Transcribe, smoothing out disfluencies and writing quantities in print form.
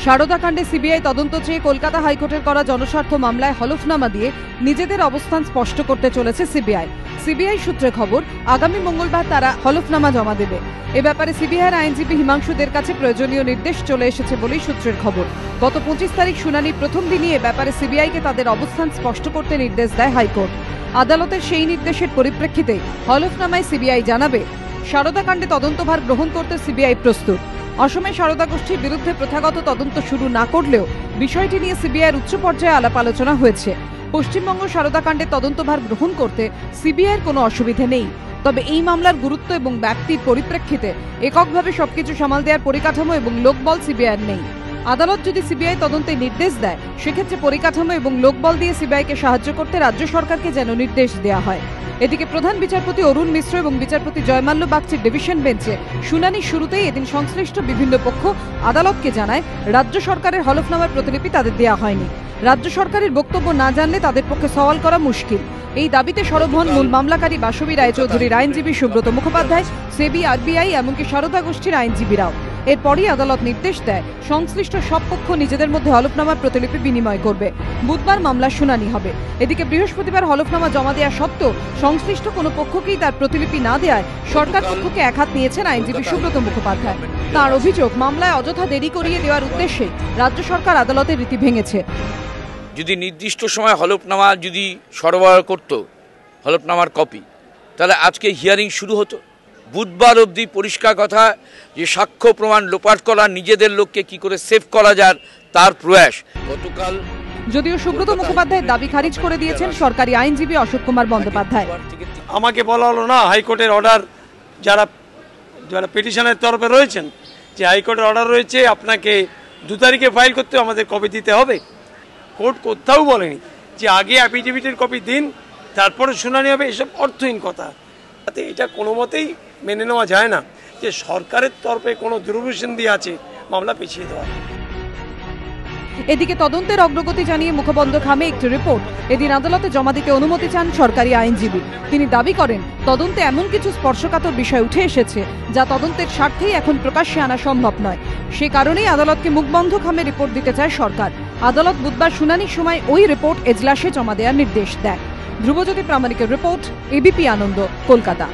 সারদাকাণ্ডে CBI তদন্ত চেয়ে কলকাতা হাইকোর্টের করা জনস্বার্থ মামলায় হলফনামা দিয়ে নিজেদের অবস্থান স্পষ্ট করতে চলেছে সিবিআই সূত্রে খবর, আগামী মঙ্গলবার তারা হলফনামা জমা দেবে। এ ব্যাপারে সিবিআইয়ের আইনজীবী হিমাংশুদের কাছে প্রয়োজনীয় নির্দেশ চলে এসেছে বলেই সূত্রের খবর। গত 25 তারিখ শুনানির প্রথম দিনই এ ব্যাপারে সিবিআইকে তাদের অবস্থান স্পষ্ট করতে নির্দেশ দেয় হাইকোর্ট। আদালতের সেই নির্দেশের পরিপ্রেক্ষিতে হলফনামায় সিবিআই জানাবে, সারদাকাণ্ডে তদন্তভার গ্রহণ করতে সিবিআই প্রস্তুত। অসমে সারদা গোষ্ঠীর বিরুদ্ধে প্রথাগত তদন্ত শুরু না করলেও বিষয়টি নিয়ে সিবিআইয়ের উচ্চ পর্যায়ে আলাপ আলোচনা হয়েছে। পশ্চিমবঙ্গ সারদাকাণ্ডে তদন্তভার গ্রহণ করতে সিবিআইয়ের কোনো অসুবিধে নেই, তবে এই মামলার গুরুত্ব এবং ব্যাপ্তির পরিপ্রেক্ষিতে এককভাবে সবকিছু সামাল দেওয়ার পরিকাঠামো এবং লোকবল সিবিআইয়ের নেই। আদালত যদি সিবিআই তদন্তে নির্দেশ দেয়, সেক্ষেত্রে পরিকাঠামো এবং লোকবল দিয়ে সিবিআইকে সাহায্য করতে রাজ্য সরকারকে যেন নির্দেশ দেওয়া হয়। এদিকে প্রধান বিচারপতি অরুণ মিশ্র এবং বিচারপতি জয়মাল্য বাগচির ডিভিশন বেঞ্চে শুনানির শুরুতেই এদিন সংশ্লিষ্ট বিভিন্ন পক্ষ আদালতকে জানায়, রাজ্য সরকারের হলফনামার প্রতিলিপি তাদের দেওয়া হয়নি। রাজ্য সরকারের বক্তব্য না জানলে তাদের পক্ষে সওয়াল করা মুশকিল। এই দাবিতে সরব হন মূল মামলাকারী বাসবী রায়চৌধুরীর আইনজীবী সুব্রত মুখোপাধ্যায়, সেবি, আরবিআই এমনকি সারদা গোষ্ঠীর আইনজীবীরাও। এরপরই আদালত নির্দেশ দেয়, সংশ্লিষ্ট সব পক্ষ নিজেদের মধ্যে হলফনামার প্রতিলিপি বিনিময় করবে। বুধবার মামলার শুনানি হবে। এদিকে বৃহস্পতিবার হলফনামা জমা দেওয়া সত্ত্বেও সংশ্লিষ্ট কোনো পক্ষকেই তার প্রতিলিপি না দেওয়ায় সরকার পক্ষকে একহাত নিয়েছেন আইনজীবী সুব্রত মুখোপাধ্যায়। তাঁর অভিযোগ, মামলায় অযথা দেরি করিয়ে দেওয়ার উদ্দেশ্যে রাজ্য সরকার আদালতের রীতি ভেঙেছে। যদি নির্দিষ্ট সময় হলফনামা যদি সরবরাহ করত, হলফনামার কপি, তাহলে আজকে হিয়ারিং শুরু হতো। বুধবার অবধি পরিষ্কার কথা যে সাক্ষ্য প্রমাণ লোপাট করা, নিজেদের লোককে কি করে সেভ করা যায় তার প্রয়াস। গতকাল যদিও সুব্রত মুখোপাধ্যায়ের দাবি খারিজ করে দিয়েছেন সরকারি আইনজীবী অশোক কুমার বন্দ্যোপাধ্যায়। আমাকে বলা হলো না, হাইকোর্টের অর্ডার যারা পিটিশনের তরফে রয়েছেন যে হাইকোর্টের অর্ডার রয়েছে আপনাকে 2 তারিখে ফাইল করতে, আমাদের কপি দিতে হবে। কোর্ট কোথাও বলেনি যে আগে অ্যাফিডেভিটের কপি দিন তারপরে শুনানি হবে। এসব অর্থহীন কথা। তাতে এটা কোনো মতেই মেনে নেওয়া যায় না যে সরকারের তরফে কোনো দুর্ভিশন দিয়ে আছে মামলা পিছিয়ে দেওয়া। এদিকে তদন্তের অগ্রগতি জানিয়ে মুখবন্ধ খামে একটি রিপোর্ট এদিন আদালতে জমা দিতে অনুমতি চান সরকারি আইনজীবী। তিনি দাবি করেন, তদন্তে এমন কিছু স্পর্শকাতর বিষয় উঠে এসেছে যা তদন্তের স্বার্থেই এখন প্রকাশ্যে আনা সম্ভব নয়। সে কারণেই আদালতকে মুখবন্ধ খামে রিপোর্ট দিতে চায় সরকার। আদালত বুধবার শুনানির সময় ওই রিপোর্ট এজলাসে জমা দেওয়ার নির্দেশ দেয়। ধ্রুবজ্যোতি প্রামাণিকের রিপোর্ট, এবিপি আনন্দ, কলকাতা।